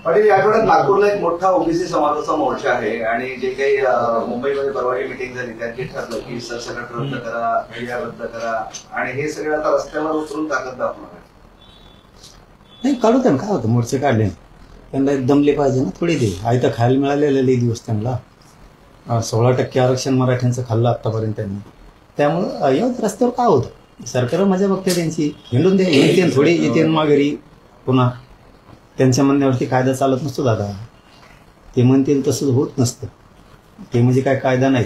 पाटील, या आठवड्यात नागपूरला एक मोठा ओबीसी समाजाचा मोर्चा आहे आणि जे काही मुंबईमध्ये परवाची मीटिंग झाली त्यात ठरलं की सरसकट रद्द करा, मीडिया रद्द करा आणि हे सगळे आता रस्त्यावर उतरून ताकद दाखवणार आहे. नाही, काढू त्यांना, काय होतं, मोर्चे काढले त्यांना दमले पाहिजे ना थोडी. ते आई तर खायला मिळालेलं लई दिवस त्यांना. 16% आरक्षण मराठ्यांचं खाल्लं आत्तापर्यंत त्यांनी. त्यामुळं या रस्त्यावर काय होतं, सरकार मजा बघते त्यांची, हिंडून द्या, येते थोडी, येते माघारी. पुन्हा त्यांच्या म्हणण्यावरती कायदा चालत नसतो दादा. ते म्हणतील तसंच होत नसतं. ते म्हणजे काय कायदा नाही,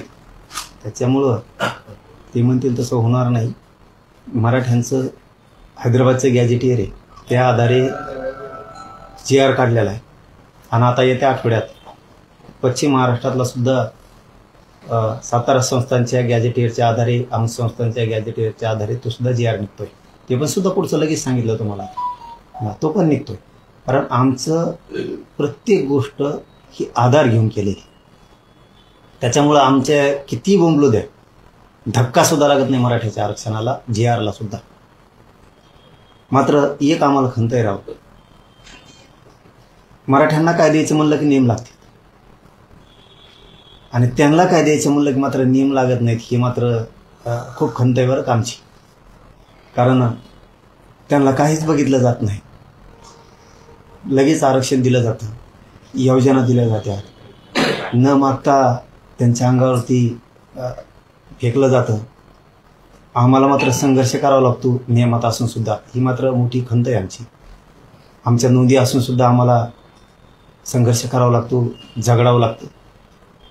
त्याच्यामुळं ते म्हणतील तसं होणार नाही. मराठ्यांचं हैदराबादचं गॅजेटियर आहे, त्या आधारे GR काढलेला आहे. आणि आता येत्या आठवड्यात पश्चिम महाराष्ट्रातला सुद्धा सातारा संस्थांच्या गॅजेटियरच्या आधारे, आम संस्थांच्या गॅजेटियरच्या आधारे तो सुद्धा GR निघतोय. ते पण सुद्धा पुढचं लगेच सांगितलं तुम्हाला, तो पण निघतोय. कारण आमचं प्रत्येक गोष्ट ही आधार घेऊन केलेली. त्याच्यामुळं आमच्या किती बोंबलो द्या, धक्का सुद्धा लागत नाही मराठ्याच्या आरक्षणाला, GRला सुद्धा. मात्र एक आम्हाला खंत आहे राव, मराठ्यांना काय द्यायचं म्हणलं की नियम लागते आणि त्यांना काय द्यायचं म्हणलं की मात्र नियम लागत नाहीत. ही मात्र खूप खंत आहे बरं का आमची. कारण त्यांना काहीच बघितलं जात नाही, लगेच आरक्षण दिलं जातं, योजना दिल्या जात्या, न मागता त्यांच्या अंगावरती फेकलं जातं. आम्हाला मात्र संघर्ष करावा लागतो नियमात असून सुद्धा. ही मात्र मोठी खंत आहे आमची. आमच्या नोंदी असून सुद्धा आम्हाला संघर्ष करावा लागतो, झगडावं लागतं.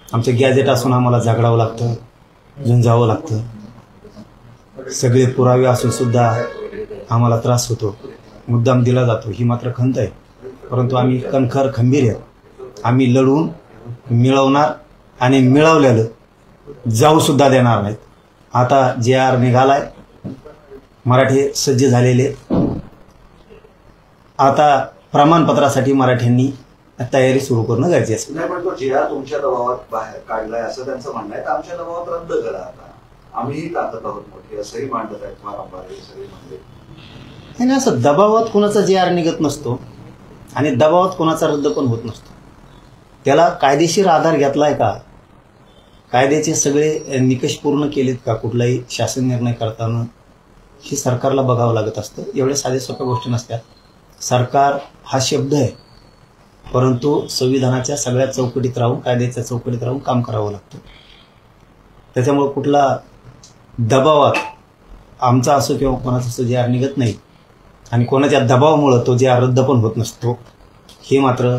आमचे गॅजेट असून आम्हाला झगडावं लागतं, झुंजावं लागतं. सगळे पुरावे असून सुद्धा आम्हाला त्रास होतो, मुद्दाम दिला जातो. ही मात्र खंत आहे. परंतु आम्ही कणखर खंबीर आहेत. आम्ही लढून मिळवणार आणि मिळवलेलं जाऊ सुद्धा देणार नाहीत. आता GR निघालाय, मराठी सज्ज झालेले. आता प्रमाणपत्रासाठी मराठ्यांनी तयारी सुरू करणं गरजेचं नाही. पण तो GR तुमच्या दबावात बाहेर काढलाय असं त्यांचं म्हणणं आहे. तर आमच्या दबावात रद्द करा, आता आम्हीही ताकद आहोत मोठी, असंही मांडत आहेत वारंवार सगळे म्हणते. आणि असं दबावात कोणाचा GR निघत नसतो आणि दबावात कोणाचा रद्द पण होत नसतो. त्याला कायदेशीर आधार घेतलाय का, कायद्याचे सगळे निकष पूर्ण केलेत का कुठलाही शासन निर्णय करताना, हे सरकारला बघावं लागत असतं. एवढ्या साध्या सोप्या गोष्टी नसतात. सरकार हा शब्द आहे, परंतु संविधानाच्या सगळ्या चौकटीत राहून, कायद्याच्या चौकटीत राहून काम करावं लागतं. त्याच्यामुळं कुठला दबावात आमचा असो किंवा कोणाचा असो GR निघत नाही आणि कोणाच्या दबावामुळं तो GR रद्द पण होत नसतो. हे मात्र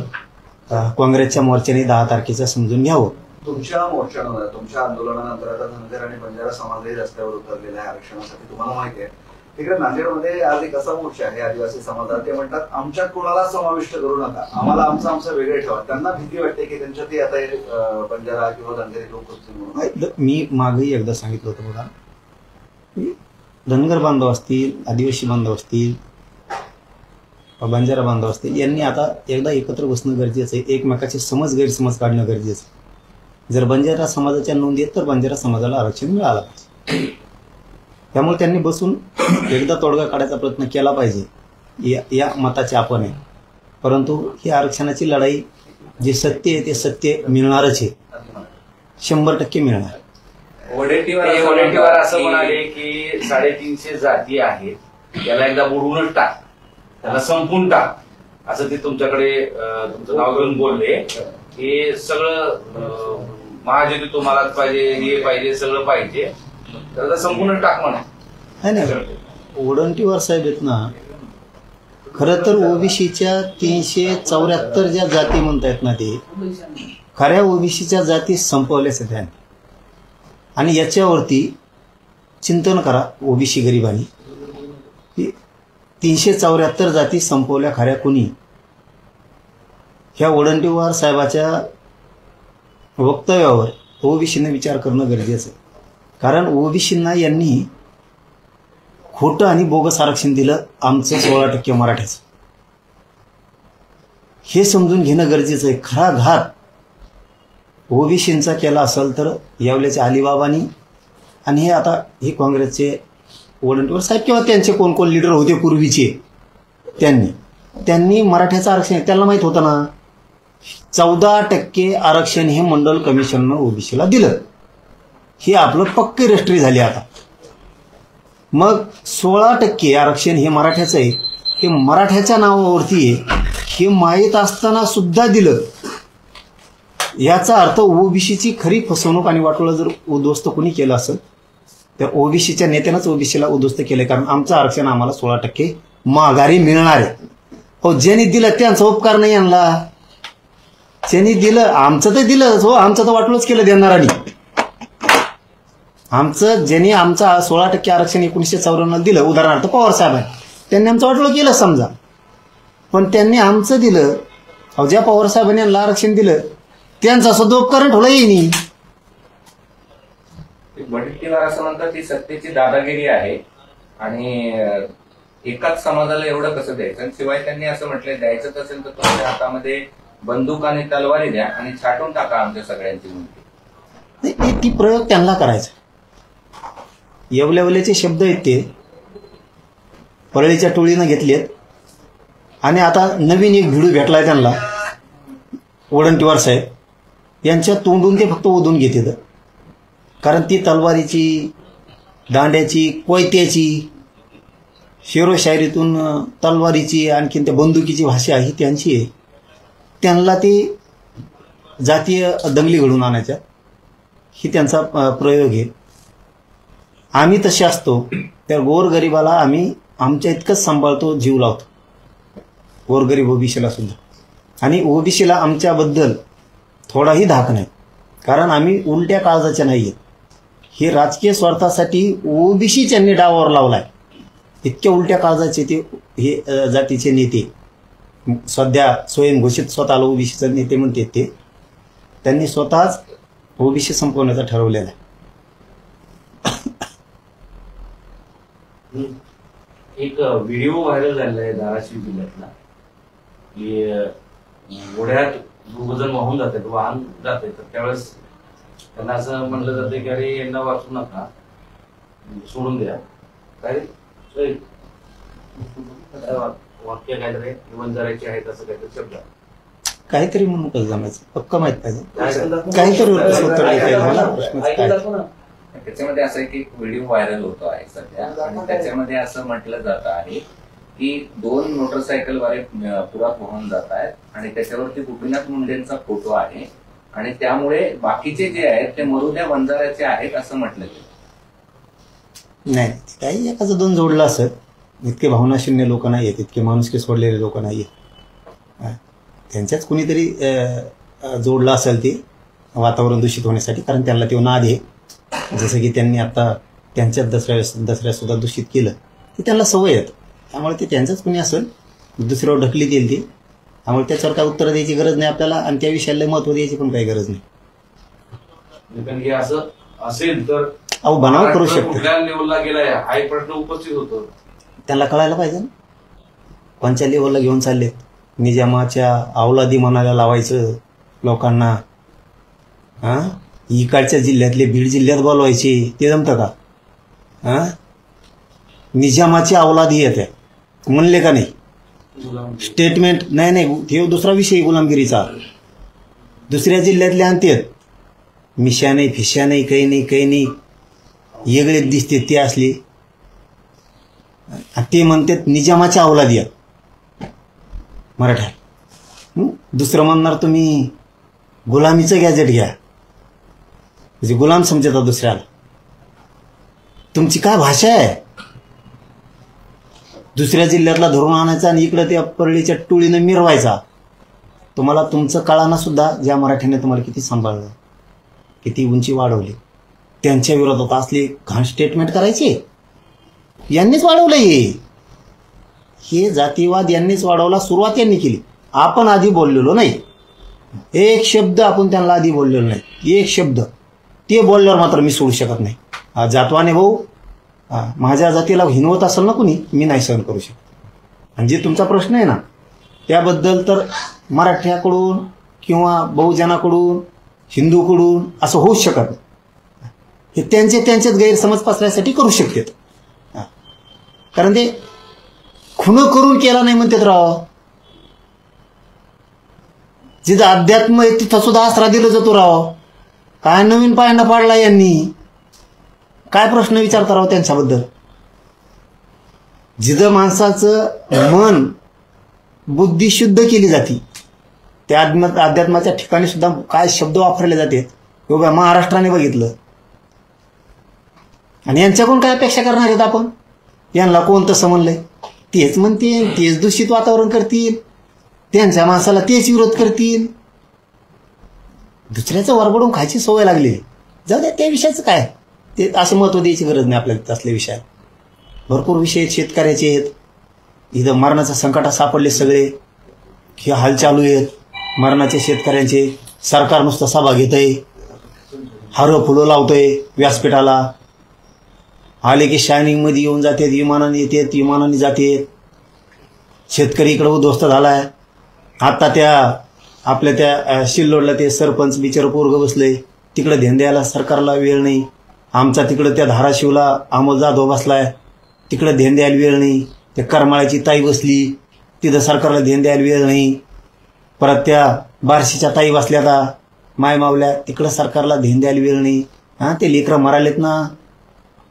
काँग्रेसच्या मोर्चाने 10 तारखेचं समजून घ्यावं. तुमच्या मोर्चानंतर, तुमच्या आंदोलनानंतर आता धनगर आणि बंजारा समाजही रस्त्यावर उतरलेला आहे आरक्षणासाठी. तुम्हाला माहिती आहे तिकडे नांदेडमध्ये आज एक असा मोर्चा आहे आदिवासी समाजात. ते म्हणतात आमच्यात कोणाला समाविष्ट करू नका, आम्हाला आमचं वेगळे ठेवा. त्यांना भीती वाटते की त्यांच्यातही आता बंजारा किंवा धनगरी लोक असतील म्हणून. मी मागही एकदा सांगितलं होतं बघा, धनगर बांधव असतील, आदिवासी बांधव असतील, बंजारा बांधव असतील, यांनी आता एकदा एकत्र बसणं गरजेचं आहे. एकमेकाचे समज गैरसमज काढणं गरजेचं आहे. जर बंजारा समाजाच्या नोंदी आहेत तर बंजारा समाजाला आरक्षण मिळालं पाहिजे. त्यामुळे त्यांनी बसून एकदा तोडगा काढायचा प्रयत्न केला पाहिजे. या मताचे आपण आहे. परंतु ही आरक्षणाची लढाई, जे सत्य आहे ते सत्य मिळणारच आहे, 100% मिळणार. वडेट्टीवार असं म्हणाले की 350 जाती आहेत, त्याला एकदा बुडवूनच टाक, त्याला संपून टाक, असं ते तुमच्याकडे तुमचं नाव घेऊन बोलले. हे सगळं महायुती तुम्हालाच पाहिजे, हे पाहिजे, सगळं पाहिजे, त्याला संपूर्ण टाक म्हणा. नाही, वडंटीवार साहेब आहेत ना, खरं तर ओबीसीच्या 374 ज्या जाती म्हणतायत ना, ते खऱ्या ओबीसीच्या जाती संपवल्याच आहेत त्यांनी. आणि याच्यावरती चिंतन करा ओबीसी गरिबांनी, 374 जाती संपवल्या खऱ्या कुणी. ह्या वडंटीवार साहेबाच्या वक्तव्यावर ओबीसीने विचार करणं गरजेचं आहे. कारण ओबीसींना यांनी खोटं आणि बोगस आरक्षण दिलं आमचं 16% मराठ्याचं. हे समजून घेणं गरजेचं आहे. खरा घात ओबीसींचा केला असेल तर यावल्याच्या अलिबाबांनी, आणि हे आता हे काँग्रेसचे वडंटीवार साहेब किंवा त्यांचे कोण कोण लीडर होते पूर्वीचे त्यांनी, त्यांनी मराठ्याचं आरक्षण त्याला माहित होतं ना, 14% आरक्षण हे मंडल कमिशननं ओबीसीला दिलं. ही आपलं पक्की रजिस्ट्री झाली. आता मग 16% आरक्षण हे मराठ्याचं आहे, हे मराठ्याच्या नावावरती आहे, हे माहीत असताना सुद्धा दिलं. याचा अर्थ ओबीसीची खरी फसवणूक आणि वाटोळं जर उद्ध्वस्त कोणी केलं असेल तर ओबीसीच्या नेत्यानंच ओबीसीला उद्ध्वस्त केलं. कारण आमचं आरक्षण आम्हाला 16% माघारी मिळणार आहे. हो, ज्यांनी दिलं त्यांचा उपकार नाही आणला. ज्यांनी दिलं आमचं तर दिलं हो, आमचं तर वाटोळंच केलं देणारांनी. आमचं ज्यांनी आमचं 16% आरक्षण 1994 दिलं, उदाहरणार्थ पवार साहेब आहे, त्यांनी आमचं वाटोळं केलं समजा, पण त्यांनी आमचं दिलं. अहो, ज्या पवार साहेबांनी यांना आरक्षण दिलं त्यांचा सुद्धा उपकार ठेवला येईन. वडीलकीवर असं म्हणतात की सत्तेची दादागिरी आहे आणि एकाच समाजाला एवढं कसं द्यायचं. आणि शिवाय त्यांनी असं म्हटलंय, द्यायचं असेल तर तुमच्या हातामध्ये बंदूक आणि तलवारी द्या आणि छाटून टाका आमच्या सगळ्यांची मुलगी. ती प्रयोग त्यांना करायचा. येवल्यावल्याचे शब्द आहेत ते परळीच्या टोळीनं घेतलेत. आणि आता नवीन एक भिडू भेटलाय त्यांना, वडंटीवार साहेब यांच्या तोंडून ते फक्त ओढून घेतात. कारण ती तलवारीची, दांड्याची, कोयत्याची, शेरोशायरीतून तलवारीची, आणखीन त्या बंदुकीची भाषा ही त्यांची आहे. त्यांना ते जातीय दंगली घडून आणायच्या ही त्यांचा प्रयोग आहे. आम्ही तसे असतो तर गोरगरिबाला आम्ही आमच्या इतकंच सांभाळतो, जीव लावतो, गोरगरीब ओबीसीला सुद्धा. आणि ओबीसीला आमच्याबद्दल थोडाही धाक नाही, कारण आम्ही उलट्या काळजाच्या नाही आहेत. हे राजकीय स्वार्थासाठी ओबीसी त्यांनी डावावर लावलाय. इतक्या उलट्या काळजाचे ते हे जातीचे नेते, सध्या स्वयंघोषित स्वतःला ओबीसीचे नेते म्हणते ते, त्यांनी स्वतःच ओबीसी संपवण्याचं ठरवलेलं आहे. एक व्हिडिओ व्हायरल झालेला आहे धाराशिव जिल्ह्यातला, की ओढ्यात दोघजण वाहून जातात, वाहन जाते, तर त्यावेळेस त्यांना असं म्हणलं जातं की अरे यांना वाचू नका, सोडून द्या. काय वाक्य काहीतरी वंजारायचे आहेत असं काहीतरी शब्द काहीतरी म्हणून कसं जमायचं पक्क माहित पाहिजे. काहीतरी त्याच्यामध्ये असं एक व्हिडिओ व्हायरल होतो आहे सध्या, आणि त्याच्यामध्ये असं म्हटलं जात आहे की 2 मोटरसायकलवाले पुरात वाहून जात आहेत आणि त्याच्यावरती गोपीनाथ मुंडेंचा फोटो आहे आणि त्यामुळे बाकीचे जे आहेत ते मरुद्या वंजाराचे आहेत असं म्हटलं गेलं. नाही, काही एकाचं 2 जोडलं असं. इतके भावनाशून्य लोक नाही आहेत, इतके माणुसकी सोडलेले लोक नाही आहेत. त्यांच्याच कुणीतरी जोडलं असेल ते वातावरण दूषित होण्यासाठी, कारण त्यांना तो नाद आहे. जसं की त्यांनी आता त्यांच्याच दसऱ्यासुद्धा दूषित केलं, ते त्यांना सवय आहेत. त्यामुळे ते त्यांचंच कुणी असेल, दुसऱ्यावर ढकली देईल ते. त्यामुळे त्याच्यावर काय उत्तर द्यायची गरज नाही आपल्याला, आणि त्या विषयाला महत्त्व द्यायची पण काही गरज नाही. असं असेल तर अहो, बनाव करू शकतो. कुठल्या लेवलला गेलाय हा एक प्रश्न उपस्थित होतो. त्यांना कळायला पाहिजे ना कोणत्या लेवलला घेऊन चाललेत. निजामाच्या अवलादी मनाला लावायचं लोकांना. हां, इकडच्या जिल्ह्यातले बीड जिल्ह्यात बोलवायचे, ते जमतं का? हां, निजामाची अवलादी येते म्हणले का नाही? स्टेटमेंट नाही, हे दुसरा विषय गुलामगिरीचा. दुसऱ्या जिल्ह्यातले आणतात, मिशा नाही, फिशा नाही, काही नाही, वेगळेच दिसते ते असले. ते म्हणतात निजामाच्या अवलादी आहेत मराठा. दुसरं म्हणणार तुम्ही गुलामीचं गॅजेट घ्या, म्हणजे गुलाम समजता दुसऱ्याला. तुमची काय भाषा आहे? दुसऱ्या जिल्ह्यातला धरून आणायचा आणि इकडं त्या परळीच्या टोळीनं मिरवायचा. तुम्हाला तुमचं कळाना सुद्धा ज्या मराठ्याने तुम्हाला किती सांभाळलं, किती उंची वाढवली, त्यांच्या विरोधात असले घाण स्टेटमेंट करायचे. यांनीच वाढवलं हे जातीवाद, यांनीच वाढवला. सुरुवात यांनी केली. आपण आधी बोललेलो नाही, एक शब्द आपण त्यांना आधी बोललेलो नाही, एक शब्द. ते बोलल्यावर मात्र मी सोडू शकत नाही. जातवाने भाऊ, माझ्या जातीला हिनवत असेल ना कुणी, मी नाही सहन करू शकत. आणि जे तुमचा प्रश्न आहे ना त्याबद्दल, तर मराठ्याकडून किंवा बहुजनाकडून, हिंदूकडून असं होऊच शकत नाही. हे त्यांच्यात गैरसमज पसरण्यासाठी करू शकतात. कारण ते खुनं करून केला नाही म्हणतात राव. जिथं अध्यात्म आहे तिथं सुद्धा आसरा दिलं जातो राव. काय नवीन पायंडा पाडला यांनी, काय प्रश्न विचारता राव त्यांच्याबद्दल. जिथं माणसाचं मन बुद्धी शुद्ध केली जाते त्या अध्यात्माच्या ठिकाणी सुद्धा काय शब्द वापरले जाते बघा महाराष्ट्राने बघितलं. आणि यांच्याकडून काय अपेक्षा करणार आहेत आपण. यांना कोण तसं म्हणलंय तेच म्हणतील, तेच दूषित वातावरण करतील, त्यांच्या माणसाला तेच विरोध करतील. दुसऱ्याचं वरबडून खायची सवय लागली. जाऊ द्या त्या विषयाचं काय, ते असं महत्त्व द्यायची गरज नाही आपल्याला. असल्या विषयात भरपूर विषय आहेत, शेतकऱ्याचे आहेत. इथं मरणाचं संकटात सापडले सगळे, हे हाल चालू आहेत मरणाचे शेतकऱ्यांचे. सरकार नुसतं सभा घेत आहे, हारं फुलं लावतंय व्यासपीठाला. आले की शायनिंगमध्ये येऊन जातात, विमानाने येतात, विमानाने जातात. शेतकरी इकडं उद्ध्वस्त झालाय. आता त्या आपल्या त्या शिल्लोडला ते सरपंच बिचार पोरगं बसलंय, तिकडं ध्यान द्यायला सरकारला वेळ नाही. आमचा तिकडं त्या धाराशिवला अमोल जाधव बसलाय, तिकडं ध्यान द्यायला वेळ नाही. त्या करमाळ्याची ताई बसली, तिथं सरकारला ध्यान द्यायला वेळ नाही. परत त्या बार्शीच्या ताई बसल्या आता माय मावल्या, तिकडं सरकारला ध्यान द्यायला वेळ नाही. हां ते लेकरं मरालेत ना,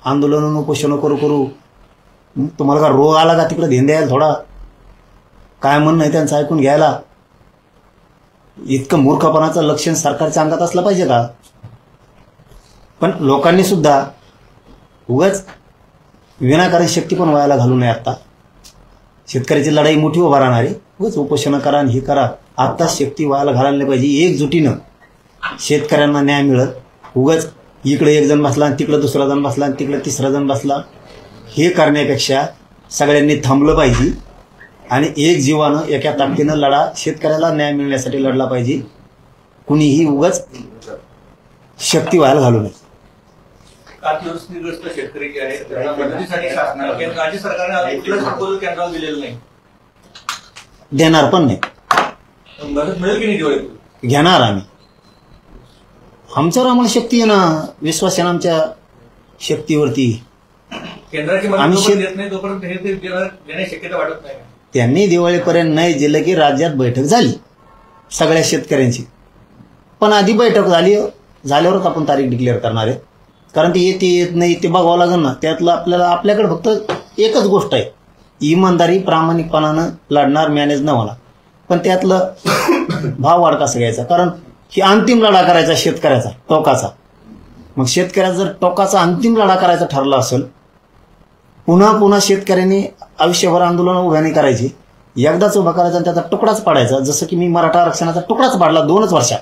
आंदोलन उपोषण करू करू. तुम्हाला का रोग आला का तिकडं ध्यान द्यायला थोडा. काय म्हणणं आहे त्यांचं ऐकून घ्यायला. इतकं मूर्खपणाचं लक्षण सरकारच्या अंगात असलं पाहिजे का. पण लोकांनी सुद्धा उगाच विनाकारण शक्ती पण व्हायला घालू नये. आत्ता शेतकऱ्याची लढाई मोठी उभा राहणार आहे. उगाच उपोषण करा आणि हे करा, आत्ता शक्ती व्हायला घालायला नाही पाहिजे. एकजुटीनं शेतकऱ्यांना न्याय मिळत. उगाच इकडे एक जण बसला आणि तिकडं दुसरा जण बसला आणि तिकडे तिसरा जण बसला, हे करण्यापेक्षा सगळ्यांनी थांबलं पाहिजे आणि एक जीवानं एका ताकदीनं लढा शेतकऱ्याला न्याय मिळण्यासाठी लढला पाहिजे. कुणीही उगाच शक्ती व्हायला घालू नये. अतिवृष्टीग्रस्त शेतकरी जे आहेत त्यांना मदतीसाठी शासनाला राज्य सरकारने कुठलंच प्रपोजल केंद्राला दिलेलं नाही, देणार पण नाही. मदत मिळेल की नाही दिवाळीत. घेणार आम्ही. आमच्यावर आम्हाला शक्ती आहे ना, विश्वास आहे ना आमच्या शक्तीवरती. केंद्राची आम्ही मदत देत नाही तोपर्यंत हे ते देण्याची शक्यता वाटत नाही. त्यांनी दिवाळीपर्यंत नाही दिलं की राज्यात बैठक झाली सगळ्या शेतकऱ्यांची. पण आधी बैठक झाल्यावरच आपण तारीख डिक्लेअर करणार आहे. कारण ते येत नाही ते बघावं लागेल ना. त्यातलं आपल्याकडे फक्त एकच गोष्ट आहे, इमानदारी प्रामाणिकपणानं लढणार, मॅनेज न होणार. पण त्यातलं भाव वाढ कसा घ्यायचा, कारण ही अंतिम लढा करायचा शेतकऱ्याचा टोकाचा. मग शेतकऱ्याचा जर टोकाचा अंतिम लढा करायचा ठरला असेल, पुन्हा पुन्हा शेतकऱ्यांनी आयुष्यभर आंदोलन उभ्या नाही करायची. एकदाच उभा करायचा आणि त्याचा तुकडाच पाडायचा. जसं की मी मराठा आरक्षणाचा तुकडाच पाडला 2च वर्षात,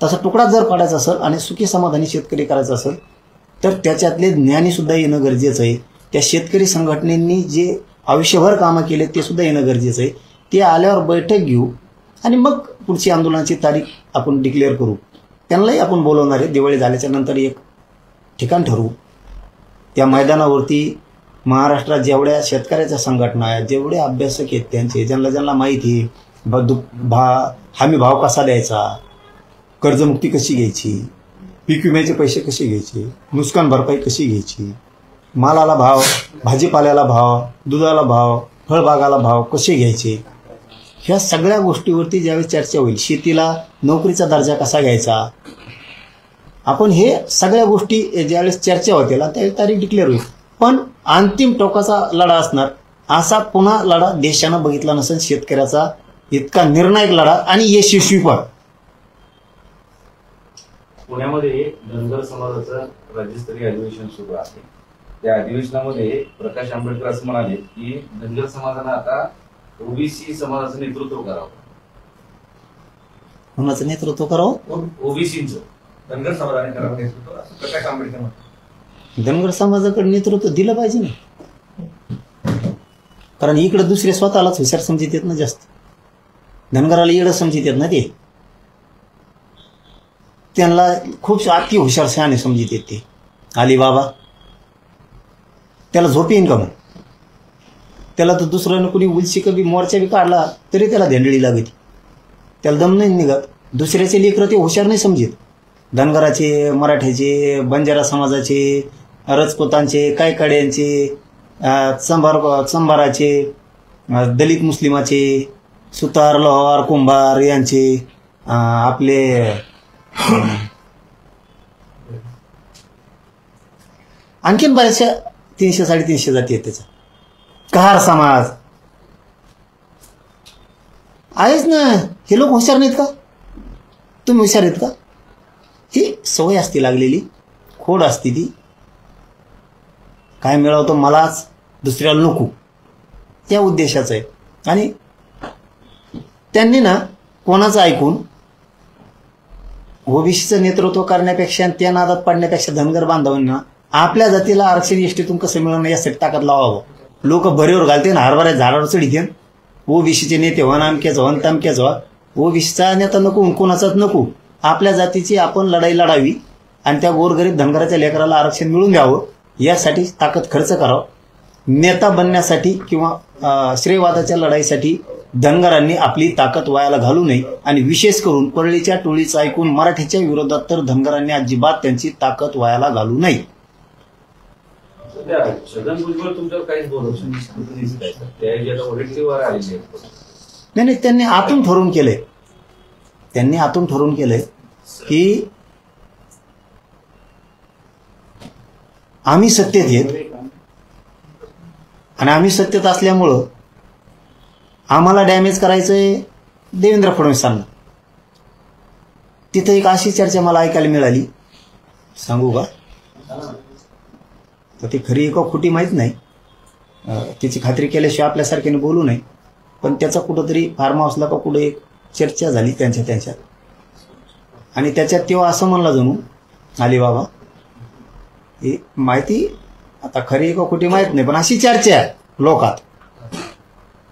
तसा तुकडाच जर पाडायचा असेल आणि सुखी समाधानी शेतकरी करायचा असेल तर त्याच्यातले ज्ञानी सुद्धा येणं गरजेचं आहे. त्या शेतकरी संघटनेनी जे आयुष्यभर कामं केले ते सुद्धा येणं गरजेचं आहे. ते आल्यावर बैठक घेऊ आणि मग पुढची आंदोलनाची तारीख आपण डिक्लेअर करू. त्यांनाही आपण बोलवणार आहे. दिवाळी झाल्याच्या नंतर एक ठिकाण ठरवू. त्या मैदानावरती महाराष्ट्रात जेवढ्या शेतकऱ्याच्या संघटना आहेत, जेवढे अभ्यासक आहेत त्यांचे, ज्यांना माहिती आहे हमी भाव कसा द्यायचा, कर्जमुक्ती कशी घ्यायची, पीक विम्याचे पैसे कसे घ्यायचे, नुकसान भरपाई कशी घ्यायची, मालाला भाव, भाजीपाल्याला भाव, दुधाला भाव, फळबागाला भाव कसे घ्यायचे, ह्या सगळ्या गोष्टीवरती ज्यावेळी चर्चा होईल. शेतीला नोकरीचा दर्जा कसा घ्यायचा, आपण हे सगळ्या गोष्टी ज्यावेळेस चर्चा होतील त्यावेळी तारीख डिक्लेअर होईल. पण अंतिम टोकाचा लढा असणार. असा पुन्हा लढा देशानं बघितला नसेल शेतकऱ्याचा, इतका निर्णायक लढा आणि यशस्वी पण. पुण्यामध्ये धनगर समाजाचं राज्यस्तरीय अधिवेशन सुरू आहे. त्या अधिवेशनामध्ये प्रकाश आंबेडकर असं म्हणाले की धनगर समाजानं आता ओबीसी समाजाचं नेतृत्व करावं. कोणाचं नेतृत्व करावं? ओबीसीचं. धनगर समाजाने करावं नेतृत्व असं प्रकाश आंबेडकर म्हणतात. धनगर समाजाकडे नेतृत्व दिलं पाहिजे ना. कारण इकडे दुसरे स्वतःलाच हुशार समजित येत ना जास्त. धनगराला इकडं समजित येत ना ते. त्यांना खूप अति हुशार शहाणे समजित येते. अलिबाबा त्याला झोप येईन का मग? त्याला तर दुसऱ्यानं कोणी उलशी कधी मोर्चा बी काढला तरी त्याला धेंडळी लागते. त्याला दम नाही निघत. दुसऱ्याचे लेकरं ते हुशार नाही समजित. धनगराचे, मराठ्याचे, बंजारा समाजाचे, राजपुतांचे, कायकड्यांचे, चंभाराचे, दलित मुस्लिमाचे, सुतार, लोहार, कुंभार यांचे आपले आणखीन बऱ्याचशा 300-350 जाती आहेत त्याच्या. कहार समाज आहेच ना. हे लोक हुशार नाहीत का? तुम्ही हुशार आहेत का? ही सवय असती लागलेली, खोड असती ती. काय मिळवतो मलाच, दुसऱ्याला नको, त्या उद्देशाचं आहे. आणि त्यांनी ना कोणाचं ऐकून ओबीसीचं नेतृत्व करण्यापेक्षा आणि त्या नादात पाडण्यापेक्षा धनगर बांधवांना आपल्या जातीला आरक्षण एसटीतून कसं मिळवणं यासाठी ताकद लावावं. लोक बरेवर घालते ना, हरभऱ्या झाडावर चढीते. ओबीसीचे नेते व्हा, नामक्याच व्हा, तमक्याच व्हा. ओबीसीचा नेता नको, कोणाचाच नको. आपल्या जातीची आपण लढाई लढावी आणि त्या गोरगरीब धनगराच्या लेकराला आरक्षण मिळून द्यावं यासाठी ताकद खर्च करावं. नेता बनण्यासाठी किंवा श्रेयवादाच्या लढाईसाठी धनगरांनी आपली ताकद वायाला घालू नये. आणि विशेष करून परळीच्या टोळीचं ऐकून मराठीच्या विरोधात तर धनगरांनी अजिबात त्यांची ताकद वायाला घालू नये. छगन भुजबळ तुमच्यावर काहीच बोलत नाही. त्या जे आता वडीलकीवर आलेले आहेत. नाही, त्यांनी आतून ठरवून केलंय. त्यांनी आतून ठरवून केलंय की आम्ही सत्तेत येत आणि आम्ही सत्तेत असल्यामुळं आम्हाला डॅमेज करायचंय देवेंद्र फडणवीसांना. तिथं एक अशी चर्चा मला ऐकायला मिळाली, सांगू का? तर ती खरी का खोटी माहीत नाही, तिची खात्री केल्याशिवाय आपल्यासारख्याने बोलू नये. पण त्याचा कुठंतरी फार्म हाऊसला का कुठं एक चर्चा झाली त्यांच्यात. आणि त्याच्यात तेव्हा असं म्हणलं जणू अलिबाबा, ही माहिती आता खरी का खोटी माहीत नाही, पण अशी चर्चा आहे लोकात.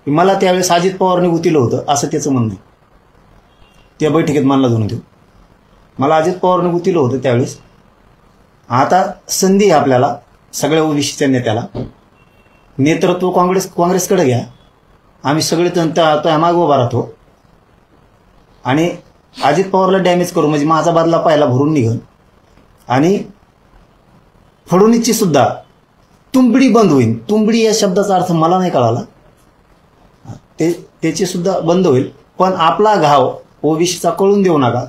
मला त्यावेळेस अजित पवारने गुतीलं होतं असं त्याचं म्हणणं आहे. त्या बैठकीत मानला जणू तो मला अजित पवारने गुतीलं होतं त्यावेळेस. आता संधी आहे आपल्याला सगळ्या ओबीसीच्या नेत्याला. नेतृत्व काँग्रेसकडे घ्या, आम्ही सगळे त्या मागे उभा राहतो आणि अजित पवारला डॅमेज करू, म्हणजे माझा बदला पाहायला भरून निघन. आणि फडणवीसची सुद्धा तुंबडी बंद होईल. तुंबडी या शब्दाचा अर्थ मला नाही कळाला, त्याची सुद्धा बंद होईल. पण आपला घाव ओबीसीचा कळून देऊ नका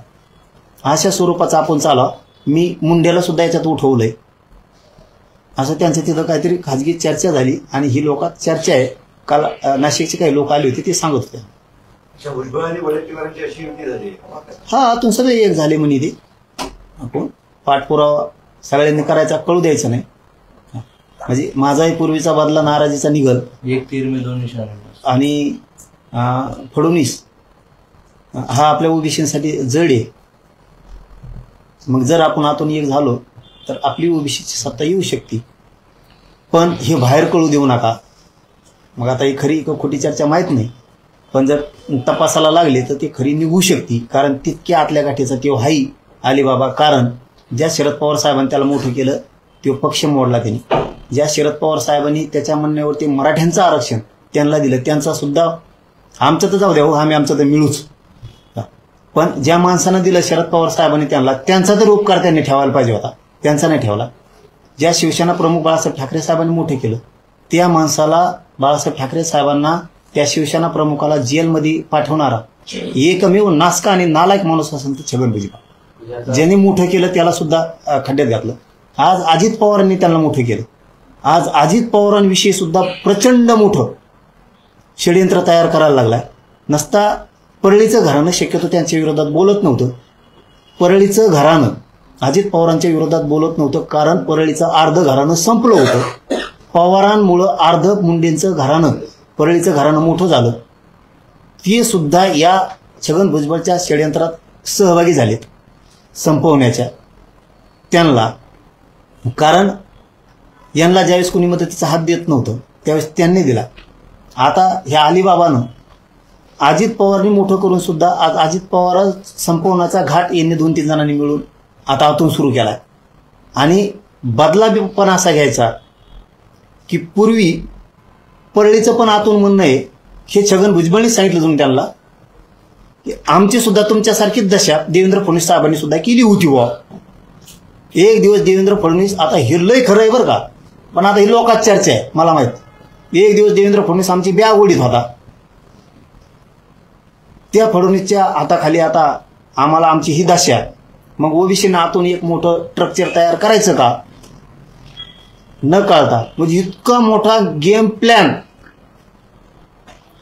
अशा स्वरूपाचा आपण चालवा. मी मुंड्याला सुद्धा याच्यात उठवलंय असं त्यांचं तिथं काहीतरी खाजगी चर्चा झाली. आणि ही लोकात चर्चा आहे. काल नाशिकचे काही लोक आले होते, ते सांगत होते भुजबळ आणि वडेट्टीवारांची अशी युती झाली. हा, आतून सगळे एक झाले म्हणे. ते आपण पाठपुरावा सगळ्यांनी करायचा, कळू द्यायचं नाही. म्हणजे माझाही पूर्वीचा बदला नाराजीचा निघल. एक तीर में दोन निशाणे. आणि फडणवीस हा आपल्या ओबीसीसाठी जड आहे. मग जर आपण आतून एक झालो तर आपली ओबीसीची सत्ता येऊ शकते. पण हे बाहेर कळू देऊ नका. मग आता ही खरी किंवा खोटी चर्चा माहीत नाही, पण जर तपासाला लागले तर ती खरी निघू शकते. कारण तितक्या आतल्या गाठीचा तो हाई अलिबाबा. कारण ज्या शरद पवार साहेबांनी त्याला मोठं केलं तो पक्ष मोडला त्यांनी. ज्या शरद पवार साहेबांनी त्याच्या म्हणण्यावरती मराठ्यांचं आरक्षण त्यांना दिलं, त्यांचा सुद्धा आमचं तर जाऊ द्या हो, आम्ही आमचं तर मिळूच. पण ज्या माणसानं दिलं शरद पवार साहेबांनी त्यांचा तर उपकार त्यांनी ठेवायला पाहिजे होता, त्यांचा नाही ठेवला. ज्या शिवसेना प्रमुख बाळासाहेब ठाकरे साहेबांनी मोठे केलं त्या माणसाला, बाळासाहेब ठाकरे साहेबांना, त्या शिवसेना प्रमुखाला जेलमध्ये पाठवणारा एकमेव नासका आणि नालायक माणूस असेल तर छगन भुजबळ. ज्यांनी मोठं केलं त्याला सुद्धा खड्ड्यात घातलं. आज अजित पवारांनी त्यांना मोठं केलं. आज अजित पवारांविषयी सुद्धा प्रचंड मोठं षडयंत्र तयार करायला लागलाय. नसता परळीचं घराणं शक्यतो त्यांच्या विरोधात बोलत नव्हतं. परळीचं घराणं अजित पवारांच्या विरोधात बोलत नव्हतं, कारण परळीचं अर्ध घराणं संपलं होतं. पवारांमुळं अर्ध मुंडेंचं घराणं, परळीचं घराणं मोठं झालं. ते सुद्धा या छगन भुजबळच्या षडयंत्रात सहभागी झालेत संपवण्याच्या त्यांना. कारण यांना ज्यावेळेस कोणी मदतीचा हात देत नव्हतं त्यावेळेस त्यांनी दिला. आता ह्या अलिबाबानं अजित पवारनी मोठं करून सुद्धा आज अजित पवार संपवण्याचा घाट यांनी 2-3 जणांनी मिळून आता आतून सुरू केला आहे. आणि बदला पण असा घ्यायचा की पूर्वी परळीचं पण आतून म्हणणं आहे, हे छगन भुजबळनी सांगितलं तुम्ही त्यांना की आमची सुद्धा तुमच्यासारखीच दशा देवेंद्र फडणवीस साहेबांनी सुद्धा केली होती बुवा. एक दिवस देवेंद्र फडणवीस, आता हे लय खरं आहे बरं का, पण आता ही लोकात चर्चा आहे मला माहीत. एक दिवस देवेंद्र फडणवीस आमची बॅग ओढीत होता त्या फडणवीसच्या हाताखाली आता आम्हाला आमची ही दशा, मग ओबीसीनं आतून एक मोठं स्ट्रक्चर तयार करायचं का न कळता, म्हणजे इतका मोठा गेम प्लॅन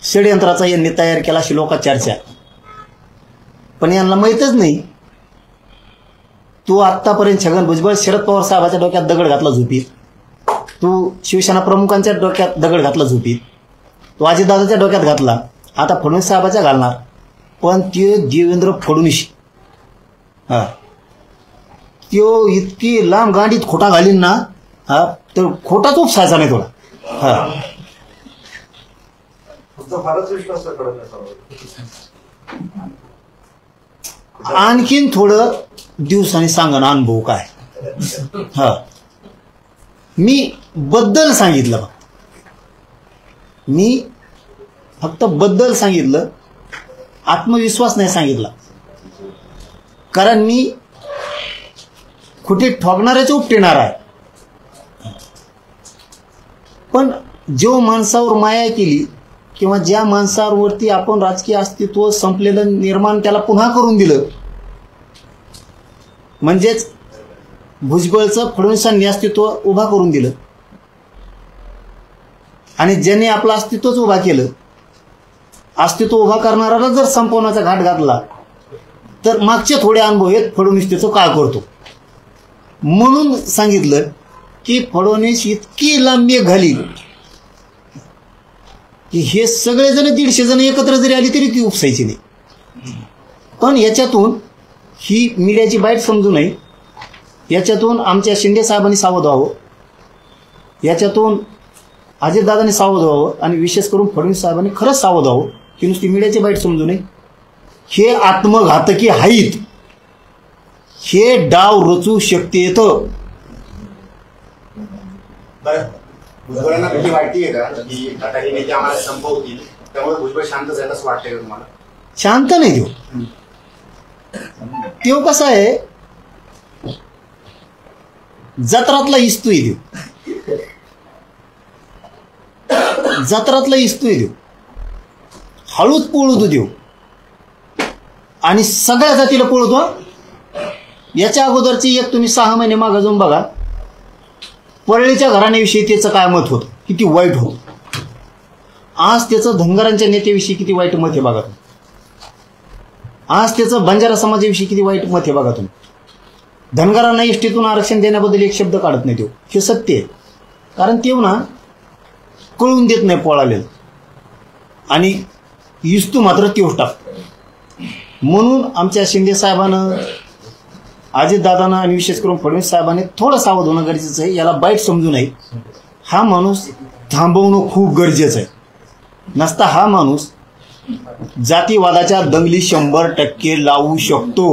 षडयंत्राचा यांनी तयार केला अशी लोक चर्चा, पण यांना माहीतच नाही. तू आत्तापर्यंत छगन भुजबळ शरद पवार साहेबाच्या डोक्यात दगड घातला झोपीत, तू शिवसेना प्रमुखांच्या डोक्यात दगड घातला झोपीत, तो अजितदादाच्या डोक्यात घातला, आता फडणवीस साहेबाच्या घालणार. पण ते देवेंद्र फडणवीस त्यो इतकी लांब गांडीत खोटा घालीन ना, तर खोटाच उपसायचा नाही थोडा. तुमचा फारच विश्वास आहे फडणवीसावर. आणखीन थोडं दिवसांनी सांगा ना अनुभव काय. मी बद्दल सांगितलं बा, मी फक्त बद्दल सांगितलं, आत्मविश्वास नाही सांगितला. कारण मी कुठे ठोकणाऱ्याचे उपटेणार आहे. पण जो माणसावर माया केली किंवा ज्या माणसावरती आपण राजकीय अस्तित्व संपलेलं निर्माण त्याला पुन्हा करून दिलं, म्हणजेच भुजबळचं फडणवीसांनी अस्तित्व उभा करून दिलं, आणि ज्यांनी आपलं अस्तित्वच उभा केलं, अस्तित्व उभा करणाऱ्याला जर संपवण्याचा घाट घातला, तर मागचे थोडे अनुभव आहेत फडणवीस त्याचं काय करतो. म्हणून सांगितलं की फडणवीस इतकी लांबी घाली की हे सगळेजण 150 जण एकत्र जरी आली तरी ती उपसायची नाही. पण याच्यातून ही मीडियाची बाईट समजू नये, याच्यातून आमच्या शिंदे साहेबांनी सावध व्हावं, याच्यातून अजितदादांनी सावध व्हावं, आणि विशेष करून फडणवीस साहेबांनी खरंच सावध व्हावं की नुसती मीडियाची बाईट समजू नये. हे आत्मघातकी आहेत, हे डाव रचू शकतेत. बरं, भुजबळांना भीती वाटते का की आता हे नेते आम्हाला संपवतील, त्यामुळे भुजबळ शांत जाईल असं वाटतंय का तुम्हाला? शांत नाही देऊ. तो कसा आहे, जत्रातला इस्तूय देऊ, जत्रातला इस्तूय देऊ, हळूच पोळू देऊ, आणि सगळ्या जातीला पोळतो. याच्या अगोदरची एक तुम्ही 6 महिने मागं जाऊन बघा, परळीच्या घराण्याविषयी त्याचं काय मत होतं, किती वाईट होतं. आज त्याचं धनगरांच्या नेत्याविषयी किती वाईट मत आहे बघा तुम्ही. आज त्याचं बंजारा समाजाविषयी किती वाईट मत आहे बघा तुम्ही. धनगरांना एसटीतून आरक्षण देण्याबद्दल एक शब्द काढत नाही तो, हे सत्य आहे. कारण ते ना कळून देत नाही पळालेलं, आणि इस्तू मात्र तेवढ टाकतो. म्हणून आमच्या शिंदे साहेबानं, अजितदादांना आणि विशेष करून फडणवीस साहेबांनी थोडं सावध होणं गरजेचं आहे. याला बाईट समजू नये. हा माणूस थांबवणं खूप गरजेचं आहे. नसता हा माणूस जातीवादाच्या दंगली 100% लावू शकतो.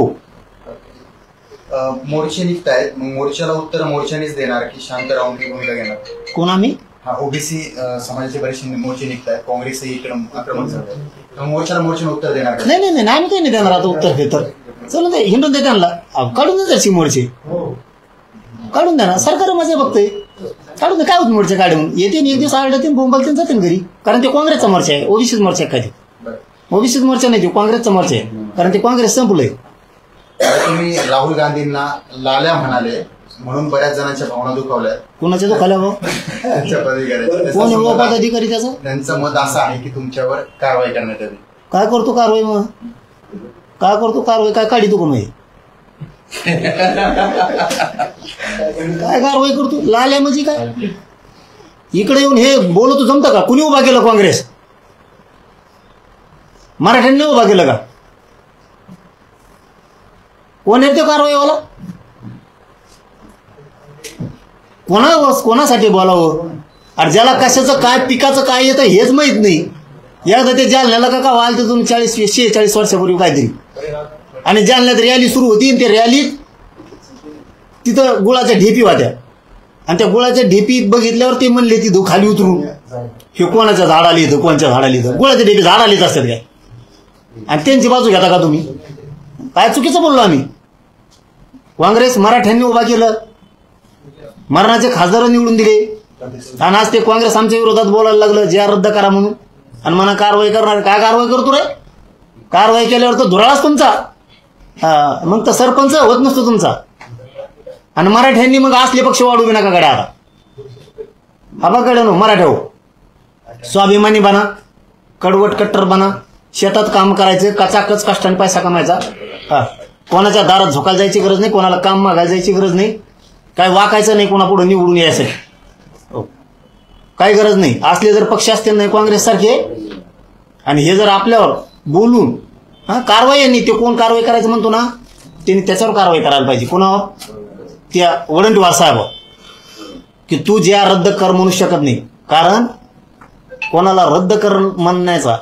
मोर्चे निघतायत, मग मोर्चाला उत्तर मोर्चानेच देणार की शांत राहून ती भूमिका घेणार? कोण आम्ही? हा, ओबीसी समाजाचे बरेचसे मोर्चे निघतायत, काँग्रेसही इकडे आक्रमक झालं, मग मोर्चाला मोर्चाने उत्तर देणार का? नाही, आम्ही काही नाही देणार आता उत्तर. हे तर चला दे, हिंडून दे त्यांना, काढून दे जरशी मोर्चे, काढून द्या ना. सरकार मजा बघतोय, काढून दे. काय होत मोर्चे काढून येते, एक दिवस आढळते, बोंबालते, जाते घरी. कारण ते काँग्रेसचा मोर्चा आहे, ओबीसीच मोर्चा आहे. काय ओबीसीच मोर्चा नाही, तो काँग्रेसचा मोर्चा आहे. कारण ते काँग्रेस संपलंय. तुम्ही राहुल गांधींना लाल्या म्हणाले म्हणून बऱ्याच जणांच्या भावना दुखावल्या. कोणाच्या दुखाल्या भाऊ? कोण एवढा पदाधिकारी त्याचा? त्यांचं मत असं आहे की तुमच्यावर कारवाई करण्यात यावी. काय करतो कारवाई? मग काय करतो कारवाई? काय काढी तू कोण? काय कारवाई करतो? लाल्या म्हणजे काय? इकडे येऊन हे बोलतो जमतं का? कुणी उभा केलं? काँग्रेस, मराठ्यांनी उभा केलं का? कोण येते कारवाईवाला? कोणासाठी बोलावं? अरे ज्याला कशाचं काय पिकाचं काय येतं हेच माहित नाही. एकदा ते जालन्याला का वाल तर तुम्ही 40-46 वर्षापूर्वी काहीतरी, आणि जालन्यात रॅली सुरू होती, आणि त्या रॅलीत तिथं गुळाच्या ढेपी होत्या, आणि त्या गुळाच्या ढेपी बघितल्यावर ते म्हणले तिथं खाली उतरून, हे कोणाच्या झाडाला येतं, कोणच्या झाडाला येतं? गुळाच्या ढेपी झाडाला येत असतात काय? आणि त्यांची बाजू घेता का तुम्ही? काय चुकीचं बोललो आम्ही? काँग्रेस मराठ्यांनी उभा केलं, मरणाचे खासदार निवडून दिले, आणि आज ते काँग्रेस आमच्या विरोधात बोलायला लागलं, जे रद्द करा म्हणून, आणि म्हणा कारवाई करणार. काय कारवाई करतो रे? कारवाई केल्यावर तो धुराळाच तुमचा. मग तर सरपंच होत नसतो तुमचा. आणि मराठ्यांनी मग असले पक्ष वाढू बी नका गड्या आता. हा बघ गड्या नो मराठा हो, स्वाभिमानी बना, कडवट कट्टर बना, शेतात काम करायचं, कचाकच कष्टाने पैसा कमायचा. कोणाच्या दारात झोकायला जायची गरज नाही, कोणाला काम मागायला जायची गरज नाही, काय वाकायचं नाही कोणा पुढे निवडून यायचं. काही गरज नाही. असले जर पक्ष असतील नाही काँग्रेस सारखे, आणि हे जर आपल्यावर बोलून कारवाई यांनी, ते कोण कारवाई करायचं म्हणतो ना, त्यांनी त्याच्यावर कारवाई करायला पाहिजे. कोणावर? त्या वडंटीवार साहेब, की तू ज्या रद्द कर म्हणू शकत नाही. कारण कोणाला रद्द कर म्हणण्याचा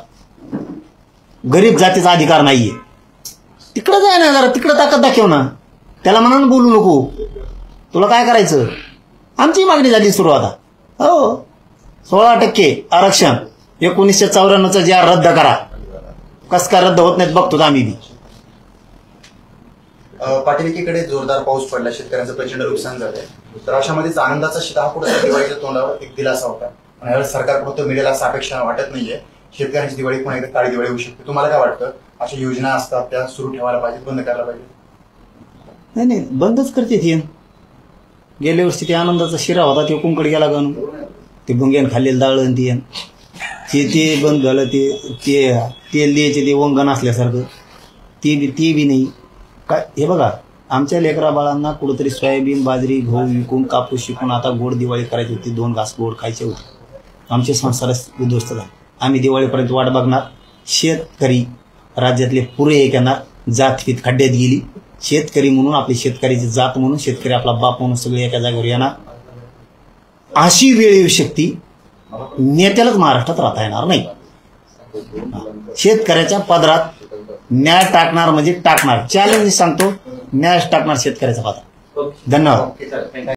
गरीब जातीचा अधिकार नाहीये. तिकडं जाय ना, जरा तिकडं ताकद दाखव ना. त्याला म्हणा बोलू नको, तुला काय करायचं. आमची मागणी झाली सुरू आता. हो, 16% आरक्षण 1994चं ज्या रद्द करा. कस काय रद्द होत नाहीत बघतो आम्ही बी. पाटील, एकीकडे जोरदार पाऊस पडला, शेतकऱ्यांचं प्रचंड नुकसान झालंय. तर अशामध्येच आनंदाचा शिधा कुठे दिवाळीच्या तोंडावर एक दिलासा होता. आणि यावेळेस सरकारकडून तो मिळेल असं अपेक्षा वाटत नाहीये. शेतकऱ्यांची दिवाळी पुन्हा एकदा काळी दिवाळी होऊ शकते. तुम्हाला काय वाटतं? अशा योजना असतात त्या सुरू ठेवायला पाहिजे, बंद करायला पाहिजे? नाही नाही, बंदच करते ती. गेल्या वर्षी ते आनंदाचा शिरा होता, ते कुंकड गेला गण, ते भुंग्यान खाल्लेलं दाळण ते बंद झालं. ते तेल द्यायचे ते वंगण असल्यासारखं ते बी नाही. काय हे बघा, आमच्या लेकरा बाळांना कुठंतरी सोयाबीन, बाजरी, गहू विकून, कापूस शिकून आता गोड दिवाळी करायची होती. 2 घास गोड खायचे होते. आमचे संसार उद्ध्वस्त झाले. आम्ही दिवाळीपर्यंत वाट बघणार. शेतकरी राज्यातले पुरे येणार, जातफीत खड्ड्यात गेली. शेतकरी म्हणून, आपली शेतकऱ्याची जात म्हणून, शेतकरी आपला बाप म्हणून सगळे एका जागेवर येणार. अशी वेळ येऊ शकते, नेत्यालाच महाराष्ट्रात राहता येणार नाही. शेतकऱ्याच्या पदरात न्याय टाकणार म्हणजे टाकणार. चॅलेंज सांगतो, न्याय टाकणार शेतकऱ्याचा पदर. धन्यवाद.